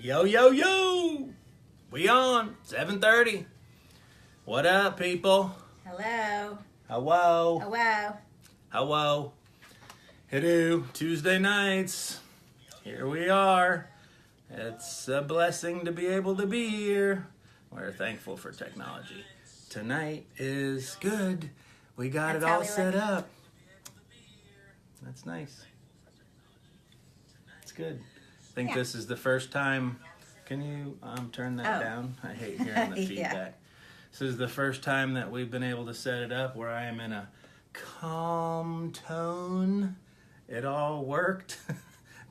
Yo, yo, yo! We on 7:30. What up, people? Hello. Hello. Hello. Hello. Hello. Tuesday nights. Here we are. It's a blessing to be able to be here. We're thankful for technology. Tonight is good. We got That's it how all we set like it. up. That's nice. It's good. I think Yeah. this is the first time. Can you turn that Oh. down? I hate hearing the Yeah. feedback. This is the first time that we've been able to set it up where I am in a calm tone. It all worked.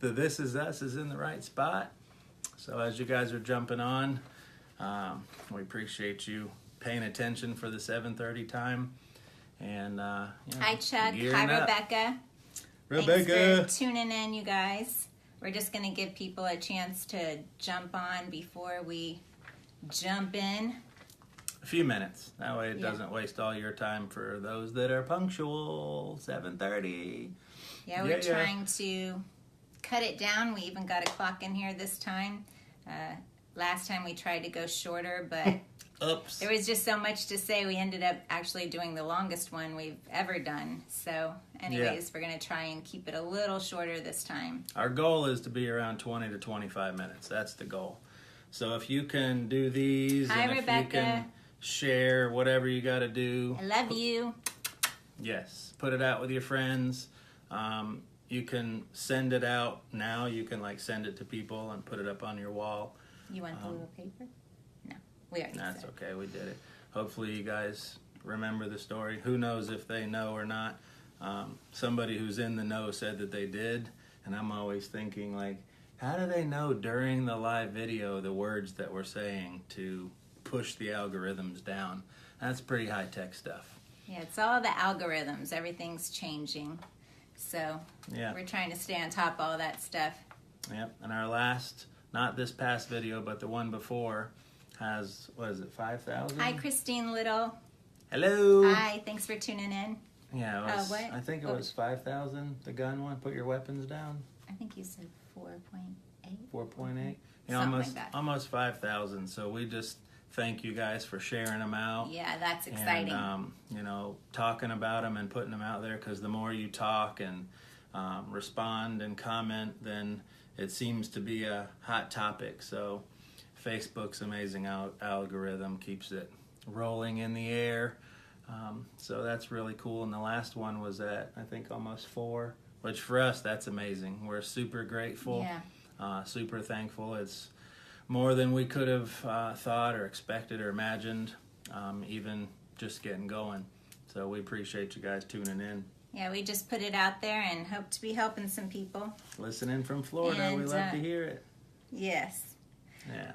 The This Is Us is in the right spot. So as you guys are jumping on, we appreciate you paying attention for the 7:30 time. And Hi, Chuck. gearing Hi, up. Rebecca. Rebecca. Thanks for tuning in, you guys. We're just going to give people a chance to jump on before we jump in. A few minutes. That way it Yeah. doesn't waste all your time for those that are punctual. 7:30. Yeah, we're trying to cut it down. We even got a clock in here this time. Last time we tried to go shorter, but Oops. there was just so much to say. We ended up actually doing the longest one we've ever done. So anyways, We're going to try and keep it a little shorter this time. Our goal is to be around 20 to 25 minutes. That's the goal. So if you can do these, Hi, and if Rebecca. you can share whatever you got to do. I love you. Yes. Put it out with your friends. You can send it out now. You can send it to people and put it up on your wall. You want the little paper? No, we already That's said. okay. We did it. Hopefully you guys remember the story. Who knows if they know or not. Somebody who's in the know said that they did. And I'm always thinking, how do they know during the live video the words that we're saying to push the algorithms down? That's pretty high-tech stuff. Yeah, it's all the algorithms. Everything's changing. So Yeah. we're trying to stay on top of all that stuff. Yep. And our last, not this past video, but the one before, has, 5,000? Hi, Christine Little. Hello. Hi, thanks for tuning in. Yeah, it was, what? I think it was 5,000, the gun one. Put your weapons down. I think you said 4.8. 4.8. Something like that. Almost 5,000. So we just thank you guys for sharing them out. Yeah, that's exciting. And, talking about them and putting them out there, because the more you talk and respond and comment, then it seems to be a hot topic. So Facebook's amazing algorithm keeps it rolling in the air. So that's really cool. And the last one was at, I think, almost 4, which for us, that's amazing. We're super grateful, super thankful. It's more than we could have thought or expected or imagined, even just getting going. So we appreciate you guys tuning in. Yeah, we just put it out there and hope to be helping some people. Listening from Florida, And, we love to hear it. Yes. Yeah.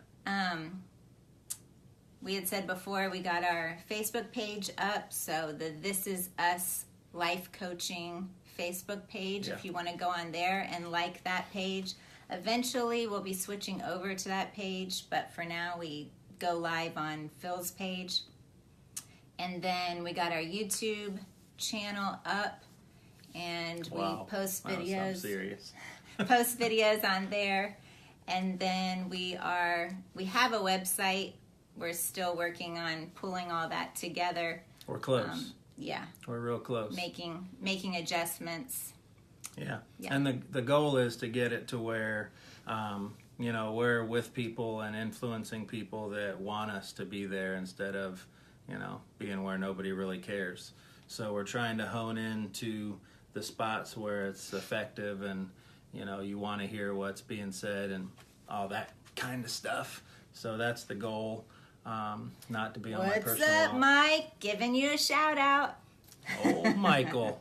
We had said before we got our Facebook page up, so the This Is Us Life Coaching Facebook page, if you want to go on there and like that page. Eventually we'll be switching over to that page, but for now we go live on Phil's page. And then we got our YouTube channel up, and we post videos. I'm serious. Post videos on there. And then we have a website. We're still working on pulling all that together. We're close. Yeah. We're real close. Making adjustments. Yeah. Yeah. And the goal is to get it to where, we're with people and influencing people that want us to be there instead of, being where nobody really cares. So we're trying to hone into the spots where it's effective and, you want to hear what's being said and all that kind of stuff. So that's the goal. Not to be on my personal. What's up, Mike? Giving you a shout out. Oh, Michael.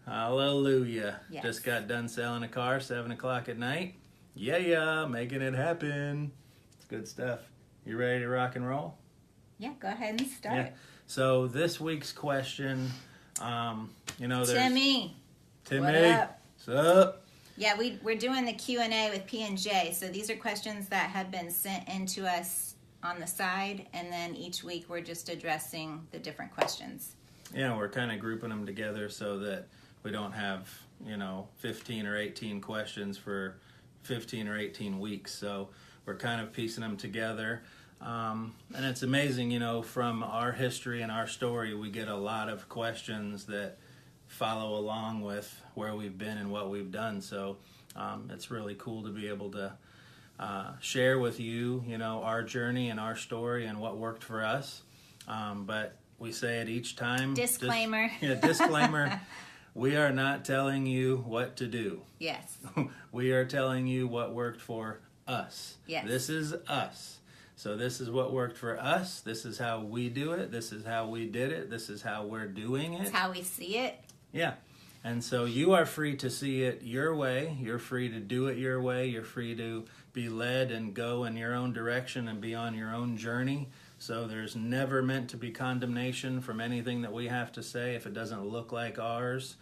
Hallelujah. Yes. Just got done selling a car, 7 o'clock at night. Yeah, making it happen. It's good stuff. You ready to rock and roll? Yeah, go ahead and start. Yeah. So this week's question, there's... Timmy. What up? What's up? Yeah, we're doing the Q&A with P&J. So these are questions that have been sent in to us on the side, and then each week we're just addressing the different questions. Yeah, we're kind of grouping them together so that we don't have, 15 or 18 questions for 15 or 18 weeks. So we're kind of piecing them together. And it's amazing, you know, from our history and our story, we get a lot of questions that follow along with where we've been and what we've done. So it's really cool to be able to share with you, you know, our journey and our story and what worked for us. But we say it each time. Disclaimer. Disclaimer. We are not telling you what to do. Yes. We are telling you what worked for us. Yes. This is us. So this is what worked for us. This is how we do it. This is how we did it. This is how we're doing it. It's how we see it. Yeah. And so you are free to see it your way. You're free to do it your way. You're free to be led and go in your own direction and be on your own journey. So there's never meant to be condemnation from anything that we have to say. If it doesn't look like ours,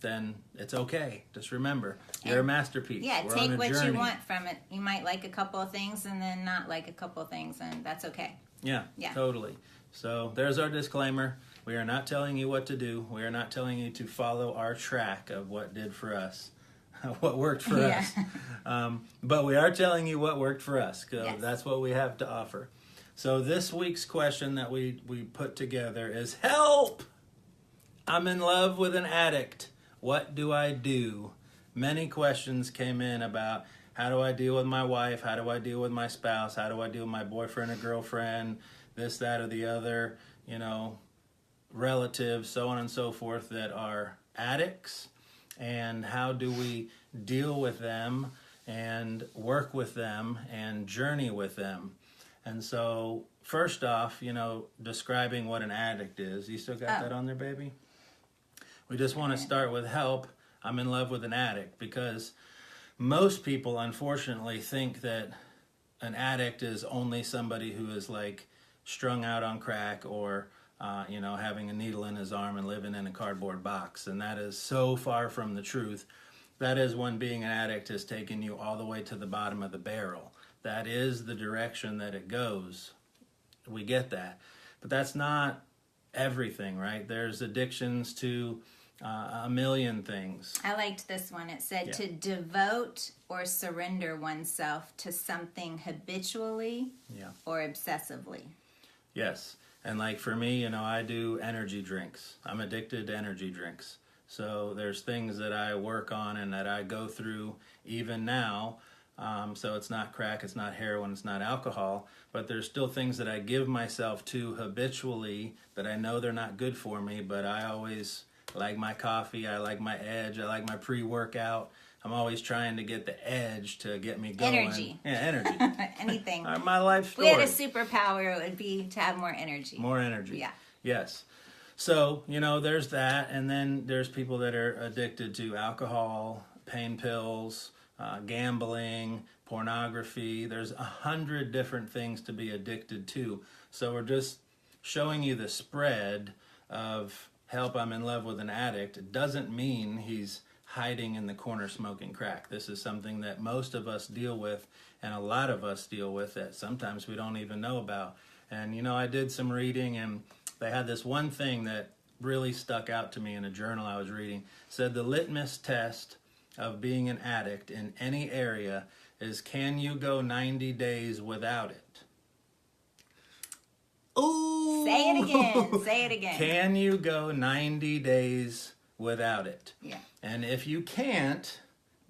then it's okay. Just remember, you're a masterpiece. Yeah, We're take on a what journey. you want from it. You might like a couple of things and then not like a couple of things, and that's okay. Yeah, totally. So there's our disclaimer. We are not telling you what to do. We are not telling you to follow our track of what did for us, what worked for us. But we are telling you what worked for us. That's what we have to offer. So this week's question that we put together is, help! I'm in love with an addict. What do I do? Many questions came in about how do I deal with my wife? How do I deal with my spouse? How do I deal with my boyfriend or girlfriend? This, that, or the other, you know, relatives, so on and so forth, that are addicts. And how do we deal with them and work with them and journey with them? And so, first off, you know, describing what an addict is. You still got that on there, baby? We just want to start with help. I'm in love with an addict, because most people, unfortunately, think that an addict is only somebody who is like strung out on crack or, you know, having a needle in his arm and living in a cardboard box. And that is so far from the truth. That is when being an addict has taken you all the way to the bottom of the barrel. That is the direction that it goes. We get that. But that's not everything, right? There's addictions to a million things. I liked this one. It said to devote or surrender oneself to something habitually or obsessively. Yes. And like for me, you know, I do energy drinks. I'm addicted to energy drinks. So there's things that I work on and that I go through even now. So it's not crack, it's not heroin, it's not alcohol, but there's still things that I give myself to habitually that I know they're not good for me, but I always like my coffee, I like my edge, I like my pre-workout. I'm always trying to get the edge to get me going. Energy. Yeah, energy. Anything. My life story. If we had a superpower, it would be to have more energy. More energy. Yeah. Yes. So, you know, there's that, and then there's people that are addicted to alcohol, pain pills, gambling, pornography. There's 100 different things to be addicted to. So we're just showing you the spread of help. I'm in love with an addict. It doesn't mean he's hiding in the corner smoking crack. This is something that most of us deal with, and a lot of us deal with that sometimes we don't even know about. And, you know, I did some reading, and they had this one thing that really stuck out to me in a journal I was reading. It said the litmus test of being an addict in any area is, can you go 90 days without it? Ooh! Say it again. Say it again. Can you go 90 days without it? Yeah. And if you can't,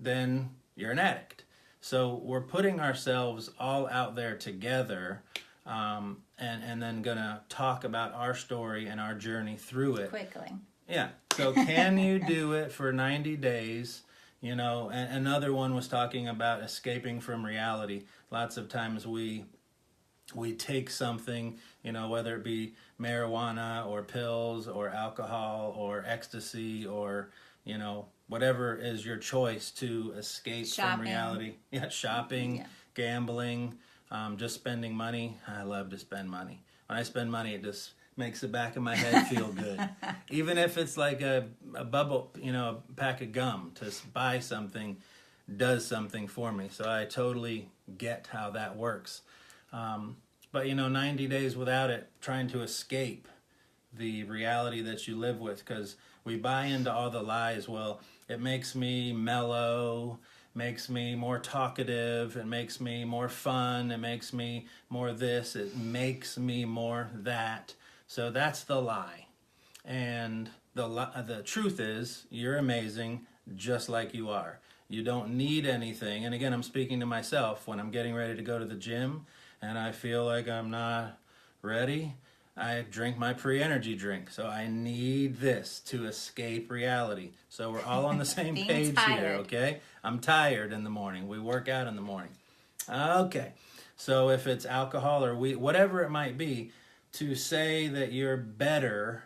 then you're an addict. So we're putting ourselves all out there together, and then gonna talk about our story and our journey through it. Quickly. Yeah. So can you do it for 90 days? You know, and another one was talking about escaping from reality. Lots of times we take something, you know, whether it be marijuana or pills or alcohol or ecstasy or, you know, whatever is your choice to escape from reality. Yeah, shopping, gambling, just spending money. I love to spend money. When I spend money, it just makes the back of my head feel good. Even if it's like a bubble, you know, a pack of gum, to buy something does something for me. So I totally get how that works. But, you know, 90 days without it, trying to escape the reality that you live with, because we buy into all the lies. Well, it makes me mellow, makes me more talkative, it makes me more fun, it makes me more this, it makes me more that. So that's the lie. And the truth is, you're amazing just like you are. You don't need anything. And again, I'm speaking to myself when I'm getting ready to go to the gym and I feel like I'm not ready. I drink my pre-energy drink. So I need this to escape reality. So we're all on the same page here, okay? I'm tired in the morning. We work out in the morning. Okay. So if it's alcohol or weed, whatever it might be, to say that you're better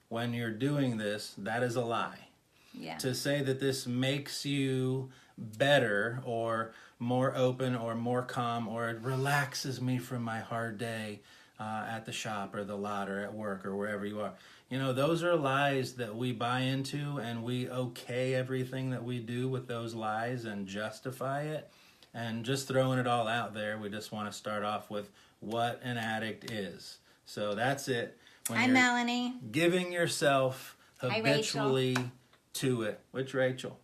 when you're doing this, that is a lie. Yeah. To say that this makes you better or more open or more calm or it relaxes me from my hard day at the shop or the lot or at work or wherever you are. You know, those are lies that we buy into, and we okay everything that we do with those lies and justify it. And just throwing it all out there, we just want to start off with what an addict is. So that's it. When Hi, you're Melanie. Giving yourself habitually Rachel. To it. Which Rachel?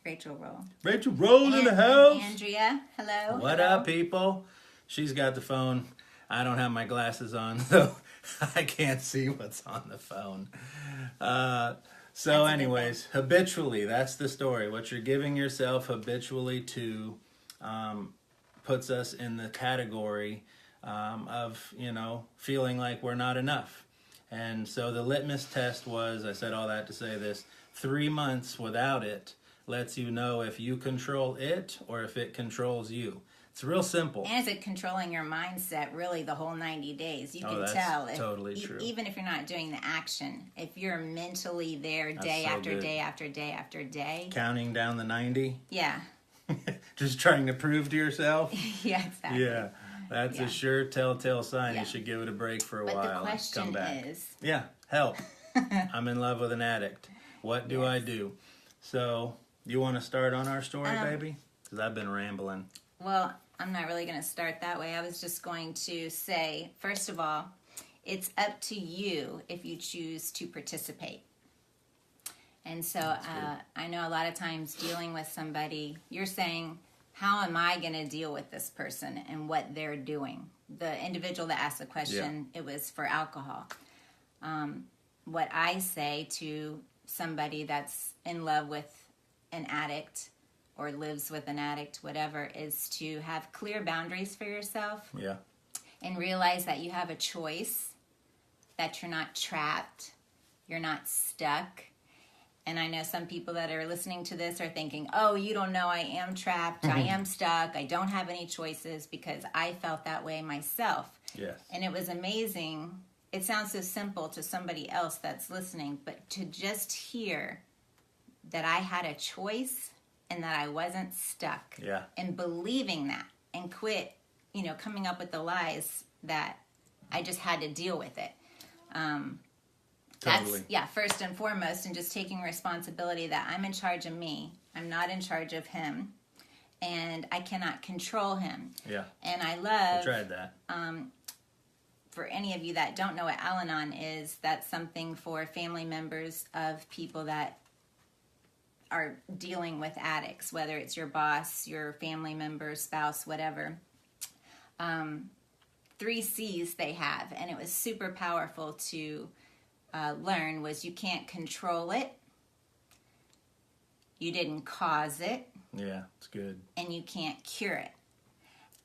Rachel Roll. Rachel Roll in the house. Andrea, hello. What up, people? She's got the phone. I don't have my glasses on, so I can't see what's on the phone. So anyways, habitually, that's the story. What you're giving yourself habitually to puts us in the category of, you know, feeling like we're not enough. And so the litmus test was, I said all that to say this, 3 months without it lets you know if you control it or if it controls you. It's real simple. And is it controlling your mindset really the whole 90 days? You can that's tell. Totally true. Even if you're not doing the action, if you're mentally there day after day after day after day. Counting down the 90? Yeah. Just trying to prove to yourself? Yeah, exactly. Yeah. That's a sure telltale sign. Yeah. You should give it a break for a but while. The question and come back. is... Yeah, help. I'm in love with an addict. What do I do? So, you want to start on our story, baby? Because I've been rambling. Well, I'm not really going to start that way. I was just going to say, first of all, it's up to you if you choose to participate. And so I know a lot of times dealing with somebody, you're saying, how am I going to deal with this person and what they're doing? The individual that asked the question, it was for alcohol. What I say to somebody that's in love with an addict or lives with an addict, whatever, is to have clear boundaries for yourself. Yeah. And realize that you have a choice, that you're not trapped, you're not stuck. And I know some people that are listening to this are thinking, oh, you don't know, I am trapped, I am stuck, I don't have any choices, because I felt that way myself. Yes. And it was amazing. It sounds so simple to somebody else that's listening, but to just hear that I had a choice and that I wasn't stuck. Yeah. And believing that and quit, coming up with the lies that I just had to deal with it. Totally. That's, first and foremost, and just taking responsibility that I'm in charge of me. I'm not in charge of him. And I cannot control him. Yeah. And I love... I tried that. For any of you that don't know what Al-Anon is, that's something for family members of people that are dealing with addicts, whether it's your boss, your family member, spouse, whatever. 3 C's they have, and it was super powerful to learn, was you can't control it, you didn't cause it, yeah, it's good, and you can't cure it.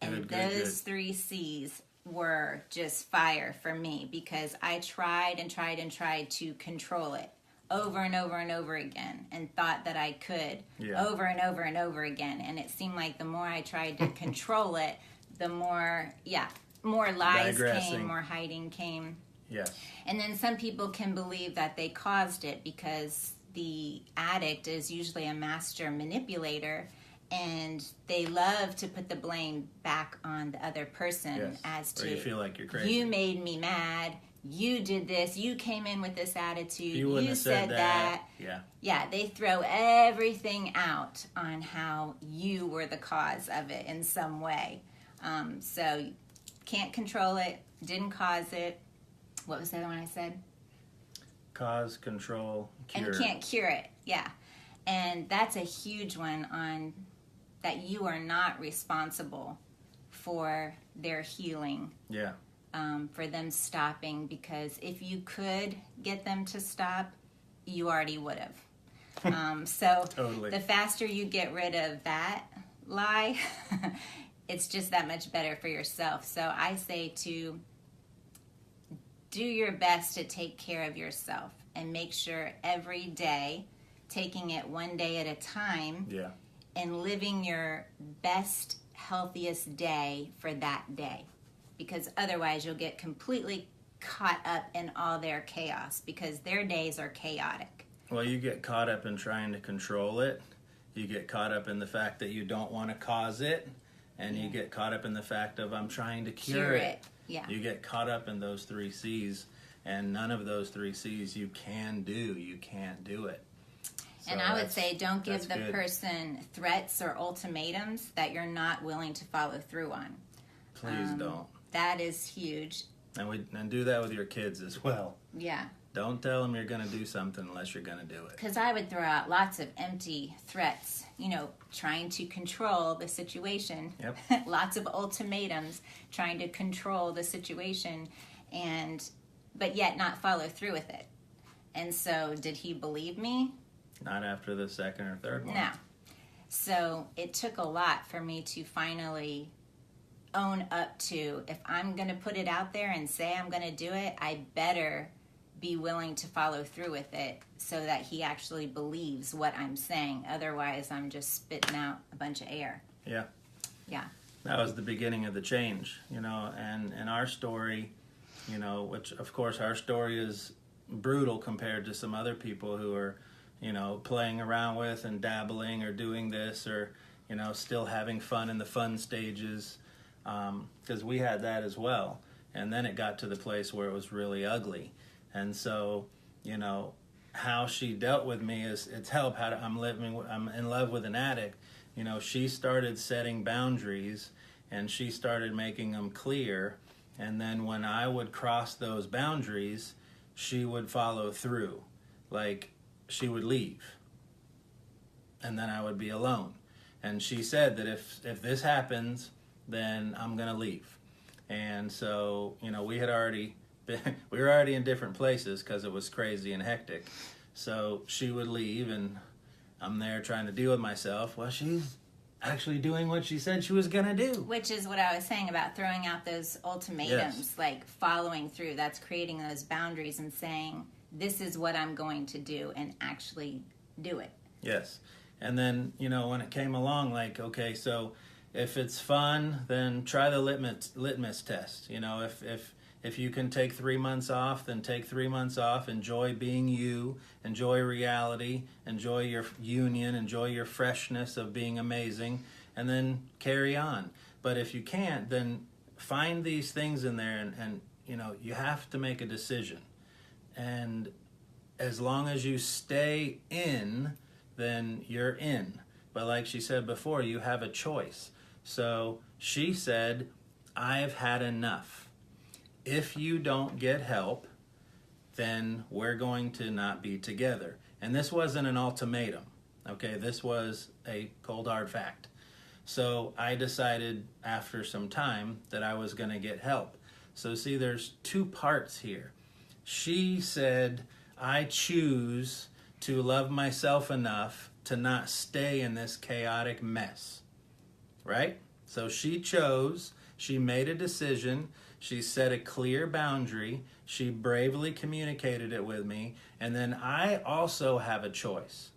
And good. 3 C's were just fire for me, because I tried and tried and tried to control it over and over and over again, and thought that I could over and over and over again. And it seemed like the more I tried to control it, the more lies came, more hiding came. Yes. And then some people can believe that they caused it, because the addict is usually a master manipulator, and they love to put the blame back on the other person, as to, or you feel like you're crazy. You made me mad. You did this. You came in with this attitude. You wouldn't have said that. Yeah, they throw everything out on how you were the cause of it in some way. So can't control it, didn't cause it. What was the other one I said? Cause, control, cure. And can't cure it, yeah. And that's a huge one on that you are not responsible for their healing. Yeah. For them stopping, because if you could get them to stop, you already would have. So Totally. The faster you get rid of that lie, it's just that much better for yourself. So I say to do your best to take care of yourself and make sure every day, taking it one day at a time, Yeah. and living your best, healthiest day for that day. Because otherwise you'll get completely caught up in all their chaos, because their days are chaotic. Well, you get caught up in trying to control it. You get caught up in the fact that you don't want to cause it. And you get caught up in the fact of I'm trying to cure it. Yeah. You get caught up in those 3 C's, and none of those 3 C's you can do. You can't do it. So and I would say don't give the good. person threats or ultimatums that you're not willing to follow through on. Please don't. That is huge. And do that with your kids as well. Yeah. Don't tell them you're going to do something unless you're going to do it. Because I would throw out lots of empty threats, trying to control the situation. Yep. Lots of ultimatums, trying to control the situation, but yet not follow through with it. And so, did he believe me? Not after the second or third one. No. So it took a lot for me to finally own up to, if I'm going to put it out there and say I'm going to do it, I better be willing to follow through with it so that he actually believes what I'm saying. Otherwise, I'm just spitting out a bunch of air. Yeah. Yeah. That was the beginning of the change, and our story, which of course our story is brutal compared to some other people who are, playing around with and dabbling or doing this or, still having fun in the fun stages, because we had that as well. And then it got to the place where it was really ugly. And so, how she dealt with me is it's help. I'm in love with an addict. She started setting boundaries and she started making them clear. And then when I would cross those boundaries, she would follow through. Like, she would leave. And then I would be alone. And she said that if this happens, then I'm going to leave. And so, we were already in different places because it was crazy and hectic. So she would leave, and I'm there trying to deal with myself. Well, she's actually doing what she said she was going to do. Which is what I was saying about throwing out those ultimatums, Yes. like following through. That's creating those boundaries and saying, this is what I'm going to do, and actually do it. Yes. And then, when it came along, like, okay, so if it's fun, then try the litmus test. If you can take 3 months off, then take 3 months off. Enjoy being you. Enjoy reality. Enjoy your union. Enjoy your freshness of being amazing. And then carry on. But if you can't, then find these things in there. And you have to make a decision. And as long as you stay in, then you're in. But like she said before, you have a choice. So she said, I've had enough. If you don't get help, then we're going to not be together. And this wasn't an ultimatum, okay? This was a cold hard fact. So I decided after some time that I was going to get help. So see, there's 2 parts here. She said, I choose to love myself enough to not stay in this chaotic mess, right? So she chose, she made a decision, she set a clear boundary, she bravely communicated it with me, and then I also have a choice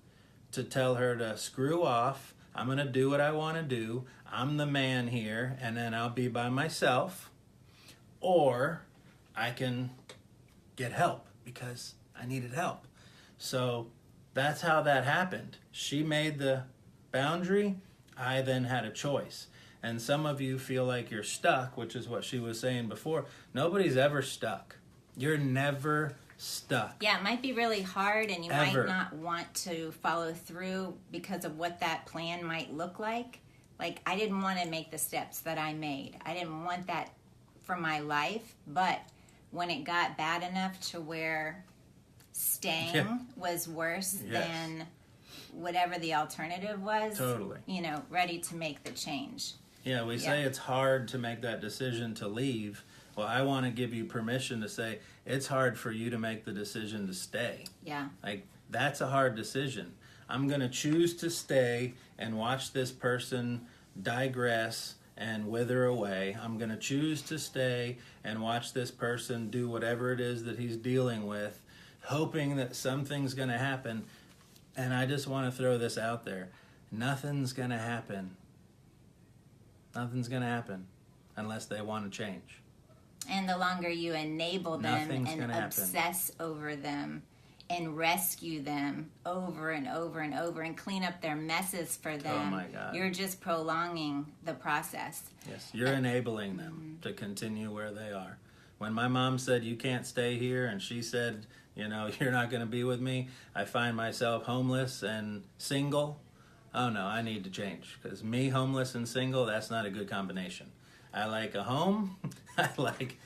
to tell her to screw off, I'm going to do what I want to do, I'm the man here, and then I'll be by myself, or I can get help because I needed help. So that's how that happened. She made the boundary, I then had a choice. And some of you feel like you're stuck, which is what she was saying before. Nobody's ever stuck. You're never stuck. Yeah, it might be really hard, and you Ever. might not want to follow through because of what that plan might look like. Like, I didn't want to make the steps that I made. I didn't want that for my life, but when it got bad enough to where staying was worse Yes. than whatever the alternative was. Totally. Ready to make the change. Yeah, we say it's hard to make that decision to leave. Well, I want to give you permission to say it's hard for you to make the decision to stay. Yeah. Like, that's a hard decision. I'm going to choose to stay and watch this person digress and wither away. I'm going to choose to stay and watch this person do whatever it is that he's dealing with, hoping that something's going to happen. And I just want to throw this out there. Nothing's going to happen. Nothing's going to happen unless they want to change. And the longer you enable them and obsess over them and rescue them over and over and over and clean up their messes for them, oh my God, you're just prolonging the process. Yes, you're enabling them to continue where they are. When my mom said, you can't stay here, and she said, you're not going to be with me, I find myself homeless and single. Oh no, I need to change, because me, homeless and single, that's not a good combination. I like a home. I like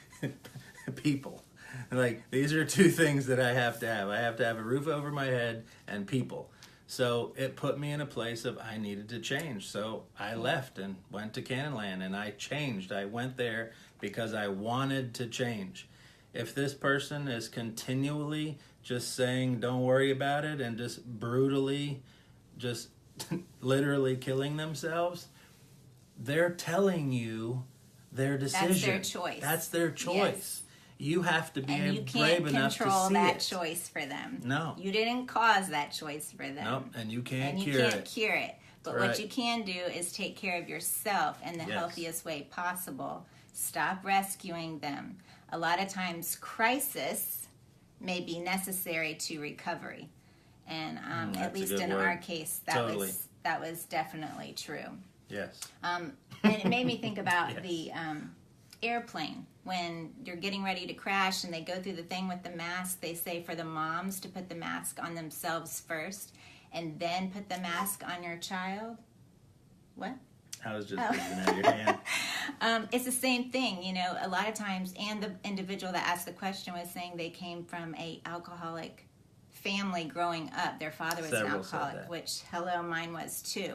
people. Like, these are two things that I have to have. I have to have a roof over my head and people. So it put me in a place of I needed to change. So I left and went to Cannonland, and I changed. I went there because I wanted to change. If this person is continually just saying, don't worry about it, and just brutally, just literally killing themselves, they're telling you their decision. That's their choice. That's their choice. Yes. You have to be brave enough to see it. And you can't control that choice for them. No. You didn't cause that choice for them. Nope, and you can't cure it. But right. What you can do is take care of yourself in the healthiest way possible. Stop rescuing them. A lot of times, crisis may be necessary to recovery. And at least in our case, that was definitely true. Yes. And it made me think about the airplane. When you're getting ready to crash and they go through the thing with the mask, they say for the moms to put the mask on themselves first and then put the mask on your child. What? I was just looking at your hand. It's the same thing, a lot of times, and the individual that asked the question was saying they came from a alcoholic family growing up. Their father was an alcoholic, which, mine was too.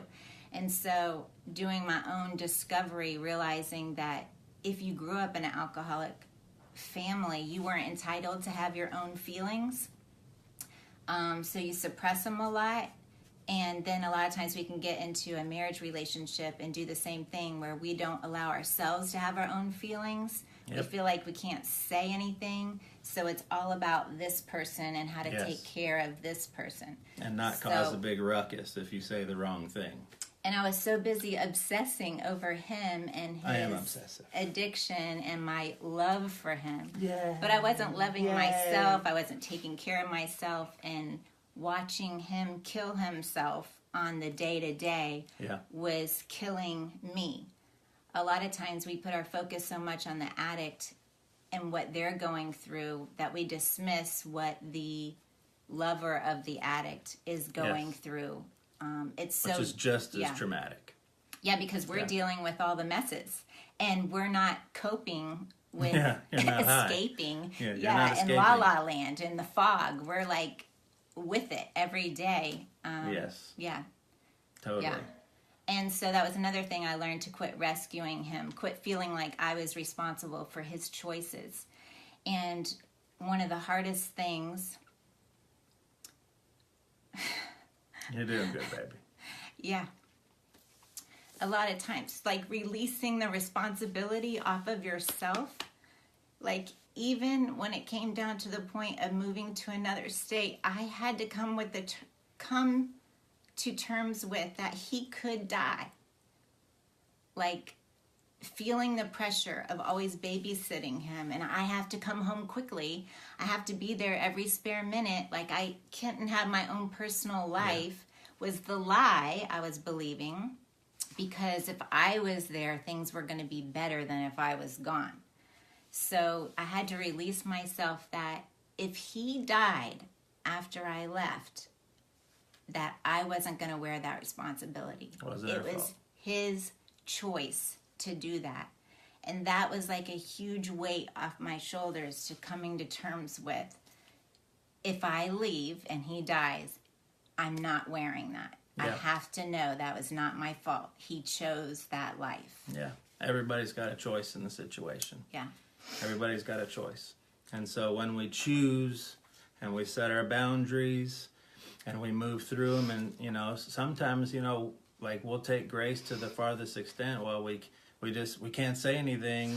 And so doing my own discovery, realizing that if you grew up in an alcoholic family, you weren't entitled to have your own feelings. So you suppress them a lot. And then a lot of times we can get into a marriage relationship and do the same thing where we don't allow ourselves to have our own feelings. Yep. We feel like we can't say anything. So it's all about this person and how to take care of this person. And not cause a big ruckus if you say the wrong thing. And I was so busy obsessing over him and his addiction and my love for him. Yeah. But I wasn't loving myself. I wasn't taking care of myself. And watching him kill himself on the day-to-day was killing me. A lot of times we put our focus so much on the addict and what they're going through that we dismiss what the lover of the addict is going through. Which is just as traumatic. Yeah, because we're dealing with all the messes, and we're not coping with escaping. Not escaping. In La La Land, in the fog, we're like with it every day. Yeah. Totally. Yeah. And so that was another thing I learned, to quit rescuing him, quit feeling like I was responsible for his choices. And one of the hardest things... You're doing good, baby. Yeah. A lot of times, like releasing the responsibility off of yourself, like even when it came down to the point of moving to another state, I had to come to terms with that he could die. Like feeling the pressure of always babysitting him, and I have to come home quickly. I have to be there every spare minute. Like I couldn't have my own personal life was the lie I was believing, because if I was there, things were going to be better than if I was gone. So I had to release myself that if he died after I left, that I wasn't going to wear that responsibility. It was his choice to do that. And that was like a huge weight off my shoulders, to coming to terms with, if I leave and he dies, I'm not wearing that. I have to know that was not my fault. He chose that life. Yeah. Everybody's got a choice in the situation. Yeah. Everybody's got a choice. And so when we choose and we set our boundaries and we move through them, and, you know, sometimes, you know, like we'll take grace to the farthest extent. Well, we can't say anything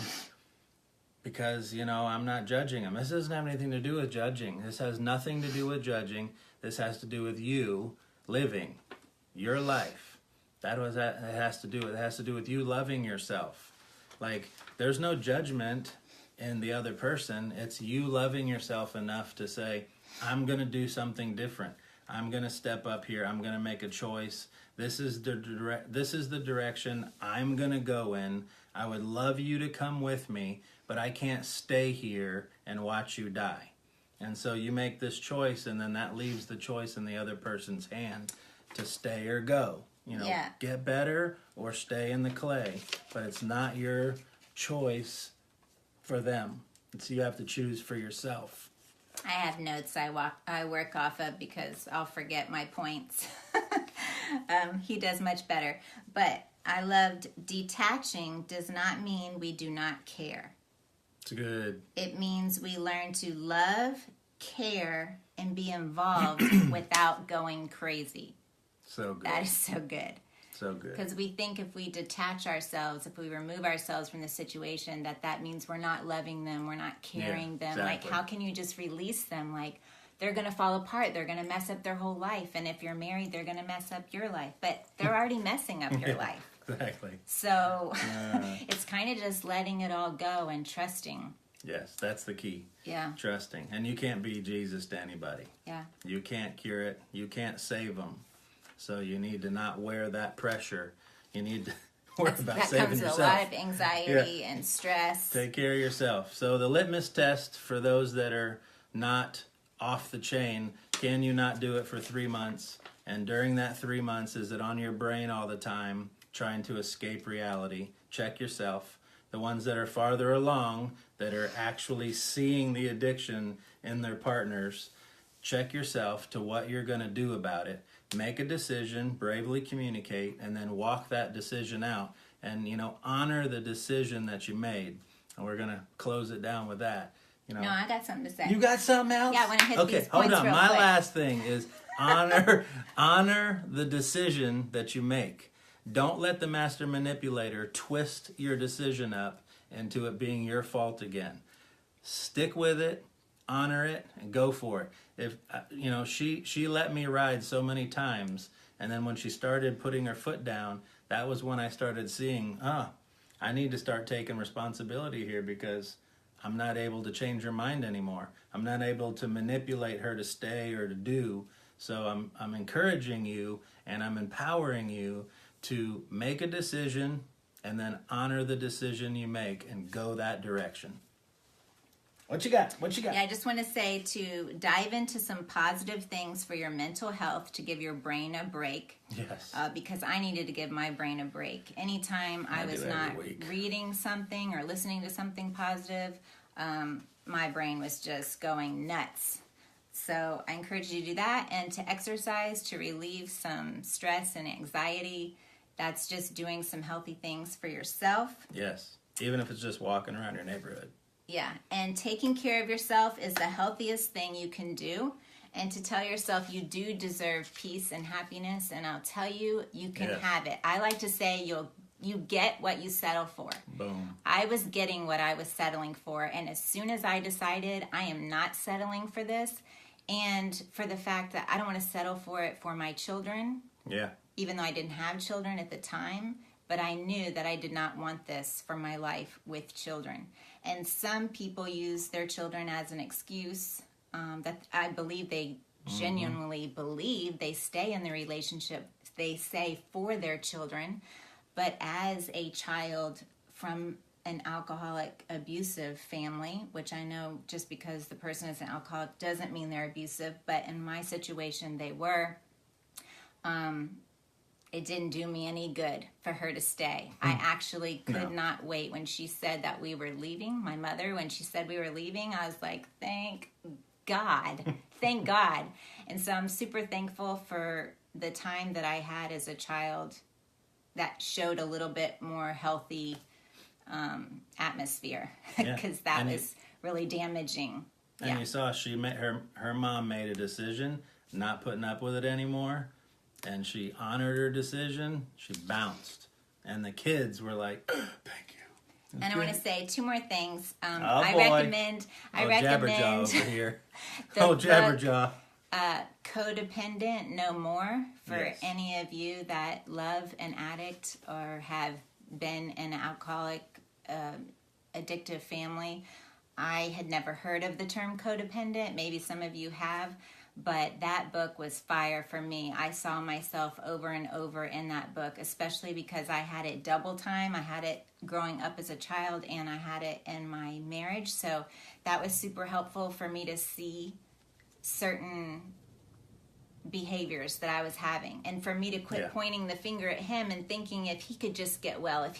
because, you know, I'm not judging him. This doesn't have anything to do with judging. This has nothing to do with judging. This has to do with you living your life. That was that it has to do with. It has to do with you loving yourself. Like, there's no judgment in the other person. It's you loving yourself enough to say, I'm going to do something different. I'm going to step up here. I'm going to make a choice. This is the direction I'm going to go in. I would love you to come with me, but I can't stay here and watch you die. And so you make this choice, and then that leaves the choice in the other person's hand to stay or go. You know, get better or stay in the clay. But it's not your choice for them. It's you have to choose for yourself. I have notes I work off of because I'll forget my points. He does much better. But I loved detaching does not mean we do not care. It's good. It means we learn to love, care, and be involved without going crazy. So good. That is so good. So good. Because we think if we detach ourselves, if we remove ourselves from the situation, that means we're not loving them, we're not caring them. Exactly. Like, how can you just release them? Like, they're going to fall apart. They're going to mess up their whole life. And if you're married, they're going to mess up your life. But they're already messing up your life. Exactly. So it's kind of just letting it all go and trusting. Yes, that's the key. Yeah. Trusting. And you can't be Jesus to anybody. Yeah. You can't cure it. You can't save them. So you need to not wear that pressure. You need to worry about saving yourself. That comes with a lot of anxiety and stress. Take care of yourself. So the litmus test for those that are not off the chain, can you not do it for 3 months? And during that 3 months, is it on your brain all the time, trying to escape reality? Check yourself. The ones that are farther along, that are actually seeing the addiction in their partners, check yourself to what you're going to do about it. Make a decision, bravely communicate, and then walk that decision out. And, you know, honor the decision that you made. And we're going to close it down with that. You know, no, I got something to say. You got something else? Yeah, I want to hit these points hold on. real My quick. last thing is honor the decision that you make. Don't let the master manipulator twist your decision up into it being your fault again. Stick with it, honor it, and go for it. If you know, she let me ride so many times, and then when she started putting her foot down, that was when I started seeing, I need to start taking responsibility here because I'm not able to change her mind anymore. I'm not able to manipulate her to stay or to do. So I'm encouraging you and I'm empowering you to make a decision and then honor the decision you make and go that direction. What you got? Yeah, I just want to say to dive into some positive things for your mental health to give your brain a break. Yes. Because I needed to give my brain a break. Anytime I was not reading something or listening to something positive, my brain was just going nuts. So I encourage you to do that and to exercise to relieve some stress and anxiety. That's just doing some healthy things for yourself. Yes. Even if it's just walking around your neighborhood. Yeah, and taking care of yourself is the healthiest thing you can do. And to tell yourself you do deserve peace and happiness, and I'll tell you, you can have it. I like to say you get what you settle for. Boom. I was getting what I was settling for, and as soon as I decided I am not settling for this, and for the fact that I don't want to settle for it for my children, even though I didn't have children at the time, but I knew that I did not want this for my life with children. And some people use their children as an excuse that I believe they genuinely believe they stay in the relationship, they say, for their children. But as a child from an alcoholic abusive family, which I know just because the person is an alcoholic doesn't mean they're abusive, but in my situation they were, it didn't do me any good for her to stay. I actually could not wait when she said that we were leaving. My mother, when she said we were leaving, I was like, thank God. Thank God. And so I'm super thankful for the time that I had as a child that showed a little bit more healthy atmosphere, because that was really damaging. And you saw her mom made a decision, not putting up with it anymore, and she honored her decision. She bounced, and the kids were like, "Thank you." And I want to say 2 more things. I recommend Jabberjaw over here. the Jabberjaw. Codependent No More, for any of you that love an addict or have been in an alcoholic, addictive family. I had never heard of the term codependent. Maybe some of you have, but that book was fire for me. I saw myself over and over in that book, especially because I had it double time. I had it growing up as a child, and I had it in my marriage. So that was super helpful for me to see certain behaviors that I was having, and for me to quit pointing the finger at him and thinking if he could just get well,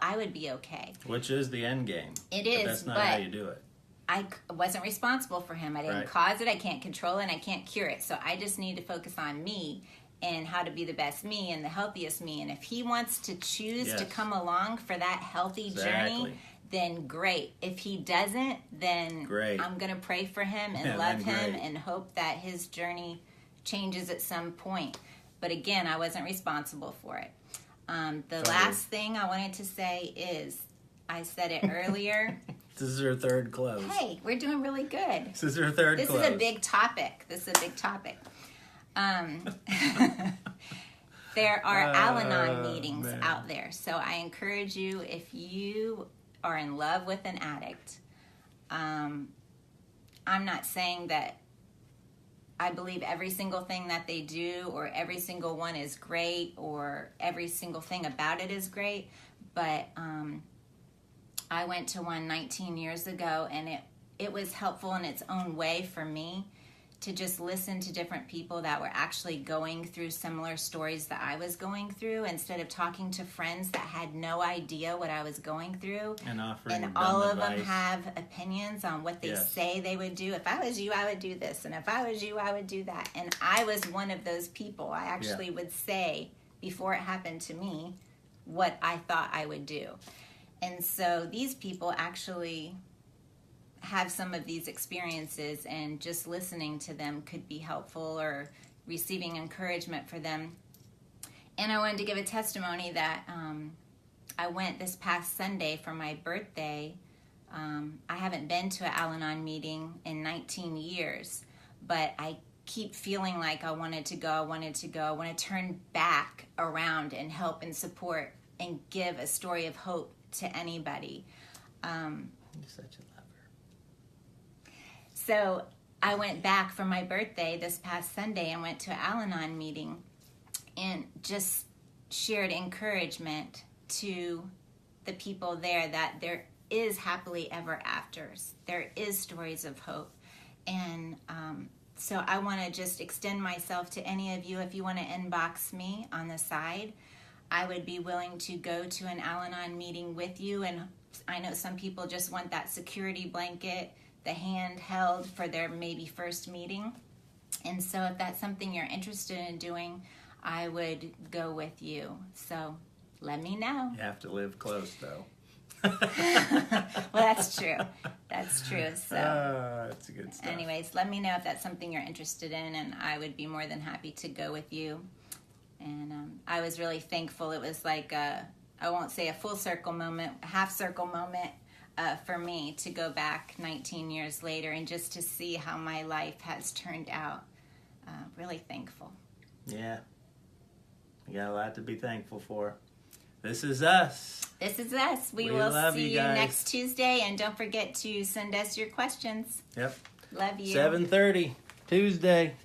I would be okay. Which is the end game. It is, but that's not how you do it. I wasn't responsible for him. I didn't cause it. I can't control it, and I can't cure it. So I just need to focus on me and how to be the best me and the healthiest me. And if he wants to choose to come along for that healthy journey, then great. If he doesn't, then I'm going to pray for him and love him and hope that his journey changes at some point. But again, I wasn't responsible for it. The last thing I wanted to say is, I said it earlier. This is her third close. Hey, we're doing really good. This is her third close. This is a big topic. There are Al-Anon meetings out there. So I encourage you, if you are in love with an addict, I'm not saying that I believe every single thing that they do or every single one is great or every single thing about it is great, but I went to one 19 years ago, and it was helpful in its own way for me to just listen to different people that were actually going through similar stories that I was going through, instead of talking to friends that had no idea what I was going through. And offering and all of advice. them have opinions on what they say they would do. If I was you, I would do this. And if I was you, I would do that. And I was one of those people. I actually would say, before it happened to me, what I thought I would do. And so these people actually have some of these experiences, and just listening to them could be helpful, or receiving encouragement for them. And I wanted to give a testimony that I went this past Sunday for my birthday. I haven't been to an Al-Anon meeting in 19 years, but I keep feeling like I wanted to go. I want to turn back around and help and support and give a story of hope to anybody. You're such a lover. So I went back for my birthday this past Sunday and went to an Al-Anon meeting and just shared encouragement to the people there that there is happily ever afters. There is stories of hope. And so I want to just extend myself to any of you. If you want to inbox me on the side, I would be willing to go to an Al-Anon meeting with you. And I know some people just want that security blanket, the hand held for their maybe first meeting. And so if that's something you're interested in doing, I would go with you. So let me know. You have to live close, though. Well, that's true. So that's good stuff. anyways, let me know if that's something you're interested in, and I would be more than happy to go with you. And I was really thankful. It was like I won't say a full circle moment, a half circle moment for me to go back 19 years later and just to see how my life has turned out. Really thankful. Yeah. You got a lot to be thankful for. This is us. This is us. We will see you next Tuesday, and don't forget to send us your questions. Yep. Love you. 7:30 Tuesday.